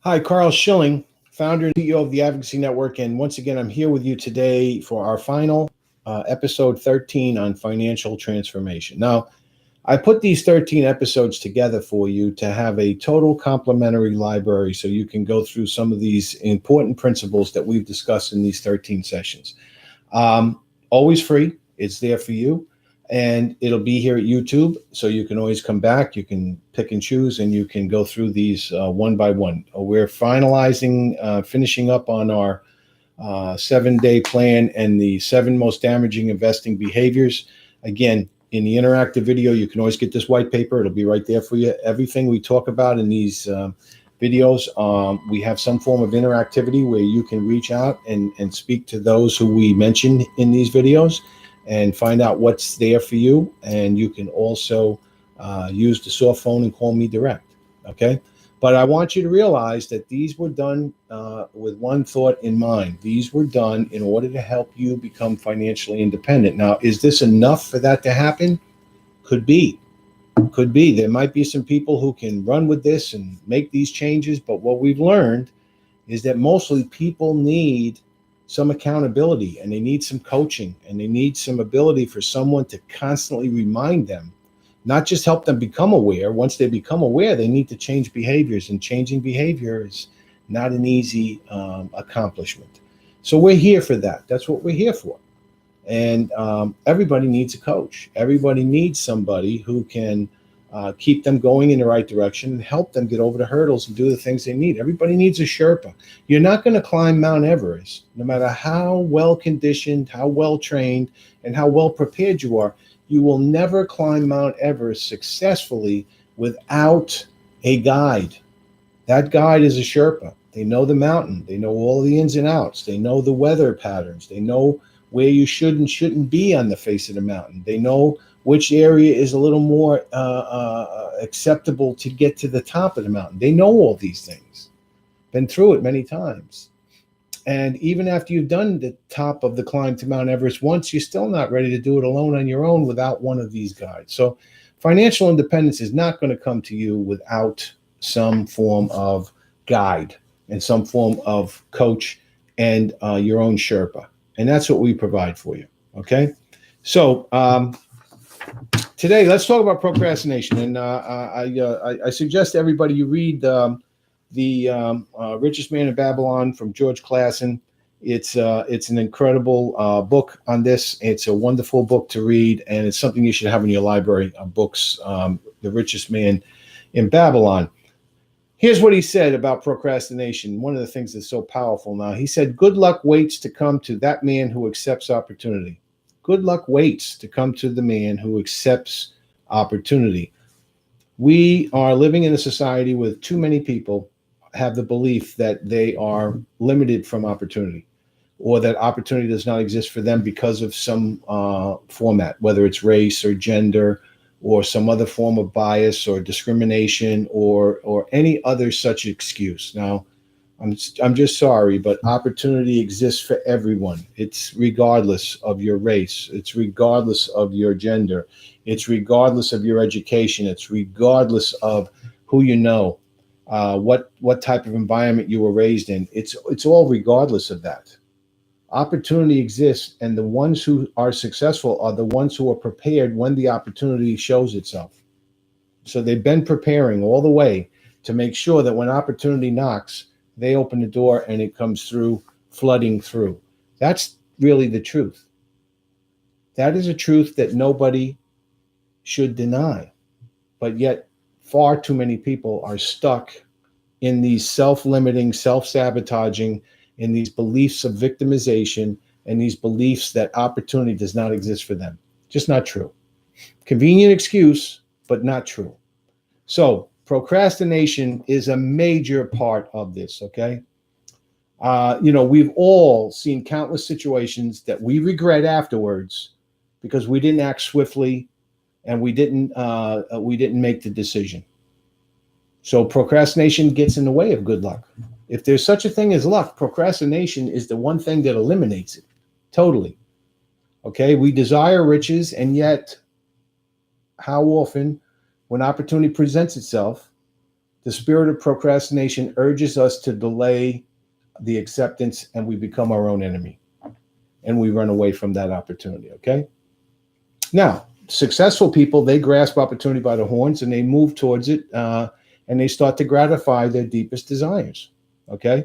Hi, Karl Schilling, founder and CEO of the Advocacy Network. And once again, I'm here with you today for our final episode 13 on financial transformation. Now, I put these 13 episodes together for you to have a total complimentary library so you can go through some of these important principles that we've discussed in these 13 sessions. Always free. It's there for you. And it'll be here at YouTube, so you can always come back. You can pick and choose, and you can go through these one by one. We're finishing up on our 7-day plan and the 7 most damaging investing behaviors. Again, in the interactive video, you can always get this white paper. It'll be right there for you. Everything we talk about in these videos, we have some form of interactivity where you can reach out and speak to those who we mention in these videos and find out what's there for you. And you can also use the soft phone and call me direct, okay? But I want you to realize that these were done with one thought in mind. These were done in order to help you become financially independent. Now, is this enough for that to happen? Could be. Could be. There might be some people who can run with this and make these changes, but what we've learned is that mostly people need some accountability, and they need some coaching, and they need some ability for someone to constantly remind them, not just help them become aware. Once they become aware, they need to change behaviors, and changing behavior is not an easy accomplishment. So we're here for that. That's what we're here for. And everybody needs a coach. Everybody needs somebody who can keep them going in the right direction and help them get over the hurdles and do the things they need. Everybody needs a Sherpa. You're not going to climb Mount Everest, no matter how well conditioned, how well trained, and how well prepared you are. You will never climb Mount Everest successfully without a guide. That guide is a Sherpa. They know the mountain. They know all the ins and outs. They know the weather patterns. They know where you should and shouldn't be on the face of the mountain. They know which area is a little more acceptable to get to the top of the mountain. They know all these things, been through it many times. And even after you've done the top of the climb to Mount Everest once, you're still not ready to do it alone on your own without one of these guides. So financial independence is not going to come to you without some form of guide and some form of coach and your own Sherpa. And that's what we provide for you, okay? So today, let's talk about procrastination. And I suggest everybody you read the Richest Man in Babylon from George Clason. It's an incredible book on this. It's a wonderful book to read, and it's something you should have in your library of books, The Richest Man in Babylon. Here's what he said about procrastination. One of the things that's so powerful now. He said, "Good luck waits to come to that man who accepts opportunity." Good luck waits to come to the man who accepts opportunity. We are living in a society where too many people have the belief that they are limited from opportunity, or that opportunity does not exist for them because of some format, whether it's race or gender or some other form of bias or discrimination or any other such excuse. Now, I'm just sorry, but opportunity exists for everyone. It's regardless of your race. It's regardless of your gender. It's regardless of your education. It's regardless of who you know, what type of environment you were raised in. It's all regardless of that. Opportunity exists, and the ones who are successful are the ones who are prepared when the opportunity shows itself. So they've been preparing all the way to make sure that when opportunity knocks, they open the door and it comes through, flooding through. That's really the truth. That is a truth that nobody should deny. But yet, far too many people are stuck in these self-limiting, self-sabotaging, in these beliefs of victimization, and these beliefs that opportunity does not exist for them. Just not true. Convenient excuse, but not true. So procrastination is a major part of this, okay? We've all seen countless situations that we regret afterwards because we didn't act swiftly and we didn't make the decision. So procrastination gets in the way of good luck. If there's such a thing as luck, procrastination is the one thing that eliminates it totally. Okay, we desire riches, and yet how often when opportunity presents itself The spirit of procrastination urges us to delay the acceptance, and we become our own enemy, and we run away from that opportunity. Okay. Now, successful people, they grasp opportunity by the horns and they move towards it, and they start to gratify their deepest desires. Okay.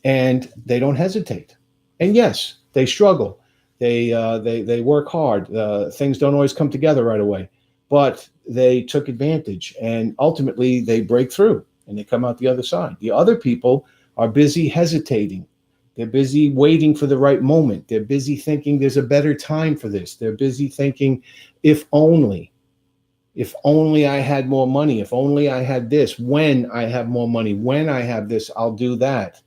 And they don't hesitate. And yes, they struggle. They work hard. Things don't always come together right away, but they took advantage, and ultimately they break through and they come out the other side. The other people are busy hesitating. They're busy waiting for the right moment. They're busy thinking there's a better time for this. They're busy thinking, if only I had more money, if only I had this, when I have more money, when I have this, I'll do that.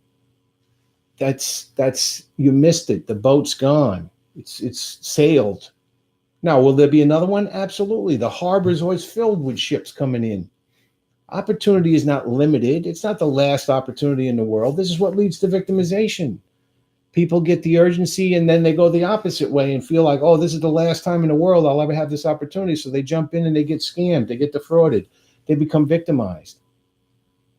That's you missed it. The boat's gone. It's sailed. Now, will there be another one? Absolutely. The harbor is always filled with ships coming in. Opportunity is not limited. It's not the last opportunity in the world. This is what leads to victimization. People get the urgency and then they go the opposite way and feel like, oh, this is the last time in the world I'll ever have this opportunity. So they jump in and they get scammed. They get defrauded. They become victimized.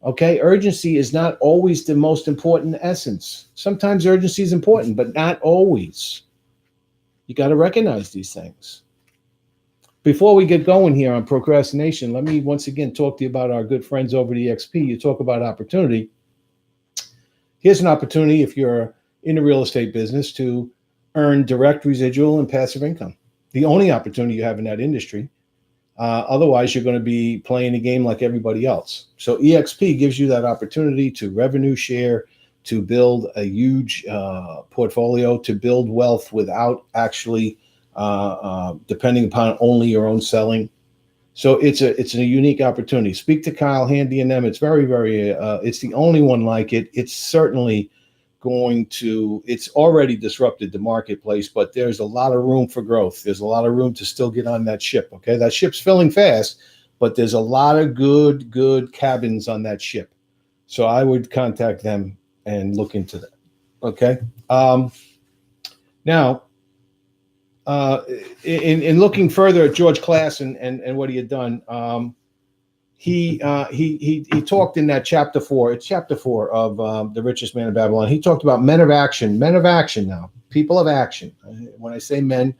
Okay, urgency is not always the most important essence. Sometimes urgency is important, but not always. You got to recognize these things. Before we get going here on procrastination, let me once again talk to you about our good friends over at EXP. You talk about opportunity. Here's an opportunity if you're in the real estate business to earn direct residual and passive income. The only opportunity you have in that industry. Otherwise, you're going to be playing a game like everybody else. So EXP gives you that opportunity to revenue share, to build a huge portfolio, to build wealth without actually depending upon only your own selling. So it's a unique opportunity. Speak to Kyle, Handy, and them. It's very, very, it's the only one like it. It's certainly it's already disrupted the marketplace, but there's a lot of room for growth. There's a lot of room to still get on that ship. Okay. That ship's filling fast, but there's a lot of good cabins on that ship. So I would contact them and look into that. Okay. Now, in looking further at George Class and what he had done, he talked in that chapter 4. It's chapter 4 of The Richest Man in Babylon. He talked about men of action now, people of action. When I say men,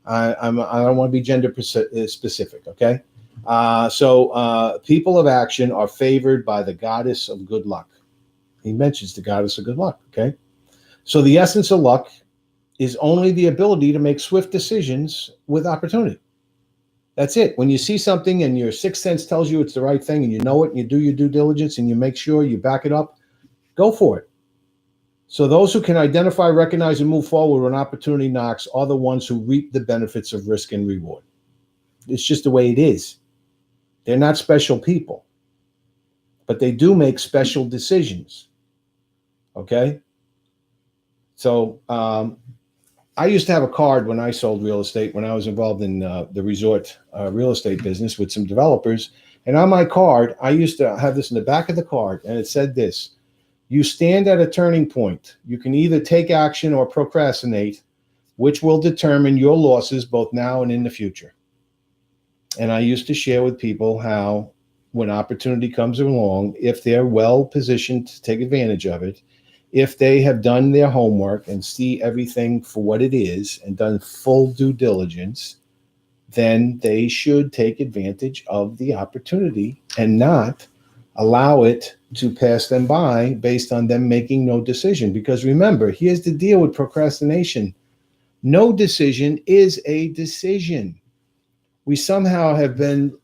I don't want to be gender specific. Okay. So people of action are favored by the goddess of good luck. He mentions the goddess of good luck. Okay. So the essence of luck is only the ability to make swift decisions with opportunity. That's it. When you see something and your sixth sense tells you it's the right thing and you know it and you do your due diligence and you make sure you back it up, go for it. So those who can identify, recognize, and move forward when opportunity knocks are the ones who reap the benefits of risk and reward. It's just the way it is. They're not special people, but they do make special decisions. Okay? So I used to have a card when I sold real estate, when I was involved in the resort real estate business with some developers. And on my card, I used to have this in the back of the card, and it said this: you stand at a turning point. You can either take action or procrastinate, which will determine your losses both now and in the future. And I used to share with people how when opportunity comes along, if they're well positioned to take advantage of it, if they have done their homework and see everything for what it is and done full due diligence, then they should take advantage of the opportunity and not allow it to pass them by based on them making no decision. Because remember, here's the deal with procrastination. No decision is a decision. We somehow have been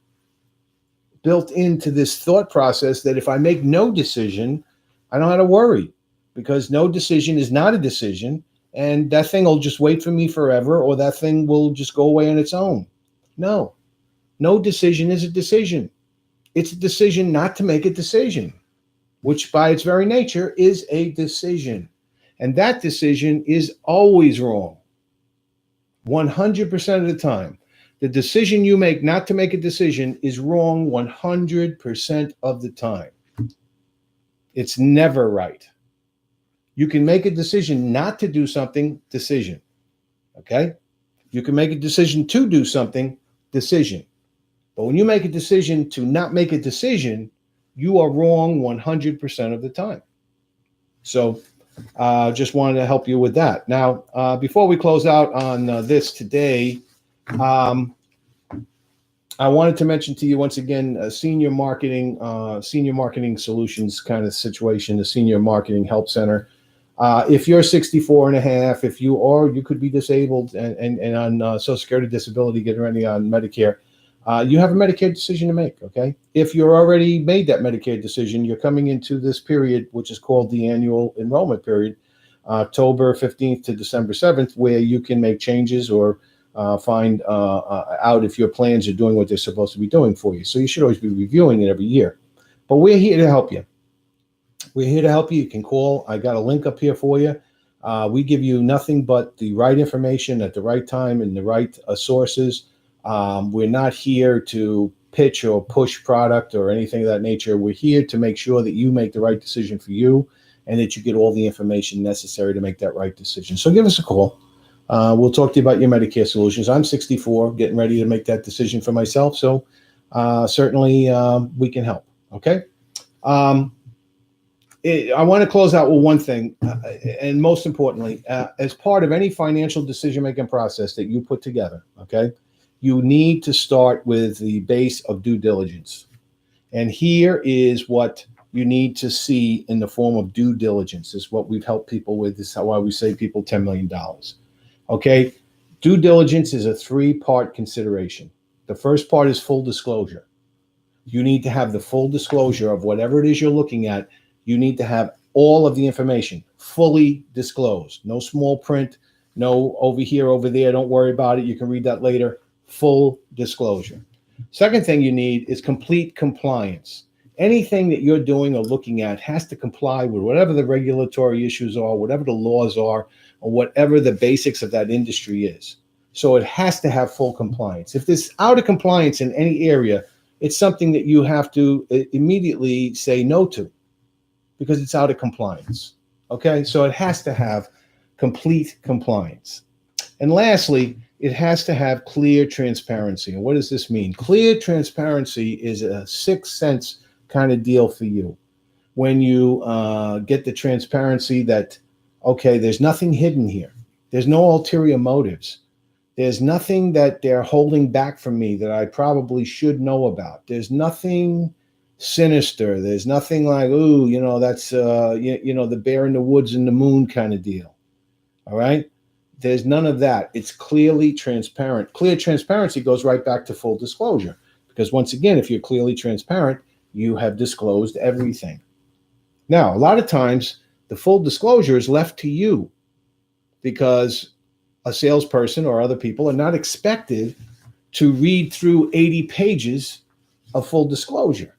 built into this thought process that if I make no decision, I don't have to worry. Because no decision is not a decision, and that thing will just wait for me forever, or that thing will just go away on its own. No decision is a decision. It's a decision not to make a decision, which by its very nature is a decision. And that decision is always wrong. 100% of the time. The decision you make not to make a decision is wrong 100% of the time. It's never right. You can make a decision not to do something, decision. Okay? You can make a decision to do something, decision. But when you make a decision to not make a decision, you are wrong 100% of the time. So just wanted to help you with that. Now, before we close out on this today, I wanted to mention to you once again, senior marketing solutions kind of situation, the Senior Marketing Help Center. If you're 64 and a half, if you are, you could be disabled and on Social Security disability, getting ready on Medicare, you have a Medicare decision to make, okay? If you're already made that Medicare decision, you're coming into this period, which is called the annual enrollment period, October 15th to December 7th, where you can make changes or find out if your plans are doing what they're supposed to be doing for you. So you should always be reviewing it every year. But we're here to help you. We're here to help you. You can call. I got a link up here for you. We give you nothing but the right information at the right time and the right sources. We're not here to pitch or push product or anything of that nature. We're here to make sure that you make the right decision for you and that you get all the information necessary to make that right decision. So give us a call. We'll talk to you about your Medicare solutions. I'm 64, getting ready to make that decision for myself. So certainly we can help. Okay. I want to close out with one thing, and most importantly, as part of any financial decision-making process that you put together, okay, you need to start with the base of due diligence. And here is what you need to see in the form of due diligence. This is what we've helped people with. This is why we save people $10 million. Okay, due diligence is a three-part consideration. The first part is full disclosure. You need to have the full disclosure of whatever it is you're looking at. You need to have all of the information fully disclosed. No small print, no over here, over there. Don't worry about it. You can read that later. Full disclosure. Second thing you need is complete compliance. Anything that you're doing or looking at has to comply with whatever the regulatory issues are, whatever the laws are, or whatever the basics of that industry is. So it has to have full compliance. If it's out of compliance in any area, it's something that you have to immediately say no to because it's out of compliance. Okay, so it has to have complete compliance. And lastly, it has to have clear transparency. And what does this mean? Clear transparency is a sixth sense kind of deal for you. When you get the transparency that, okay, there's nothing hidden here. There's no ulterior motives. There's nothing that they're holding back from me that I probably should know about. There's nothing sinister. There's nothing like, ooh, you know, that's, the bear in the woods and the moon kind of deal. All right. There's none of that. It's clearly transparent. Clear transparency goes right back to full disclosure, because once again, if you're clearly transparent, you have disclosed everything. Now, a lot of times the full disclosure is left to you because a salesperson or other people are not expected to read through 80 pages of full disclosure.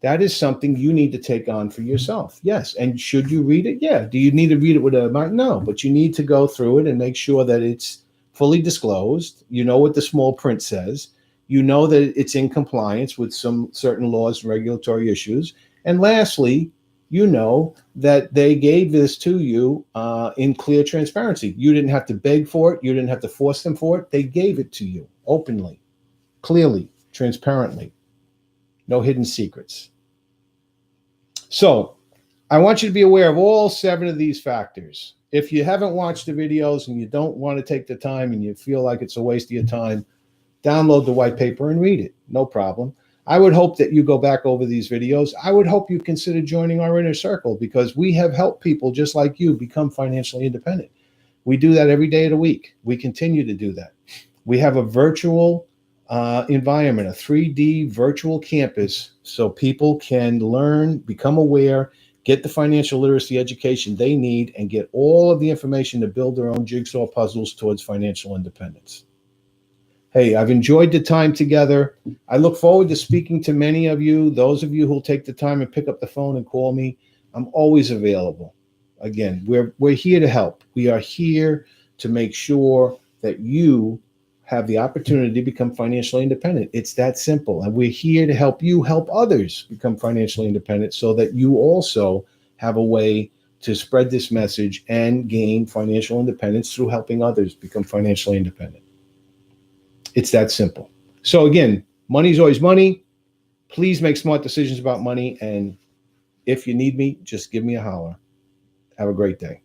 That is something you need to take on for yourself. Yes. And should you read it? Yeah. Do you need to read it with a mind? No, but you need to go through it and make sure that it's fully disclosed. You know what the small print says. You know that it's in compliance with some certain laws and regulatory issues. And lastly, you know that they gave this to you in clear transparency. You didn't have to beg for it. You didn't have to force them for it. They gave it to you openly, clearly, transparently. No hidden secrets. So I want you to be aware of all 7 of these factors. If you haven't watched the videos and you don't want to take the time and you feel like it's a waste of your time, download the white paper and read it. No problem. I would hope that you go back over these videos. I would hope you consider joining our inner circle, because we have helped people just like you become financially independent. We do that every day of the week. We continue to do that. We have a virtual environment, a 3D virtual campus, so people can learn, become aware, get the financial literacy education they need, and get all of the information to build their own jigsaw puzzles towards financial independence. Hey, I've enjoyed the time together. I look forward to speaking to many of you. Those of you who'll take the time and pick up the phone and call me, I'm always available. Again, we're here to help. We are here to make sure that you have the opportunity to become financially independent. It's that simple. And we're here to help you help others become financially independent so that you also have a way to spread this message and gain financial independence through helping others become financially independent. It's that simple. So again, money's always money. Please make smart decisions about money. And if you need me, just give me a holler. Have a great day.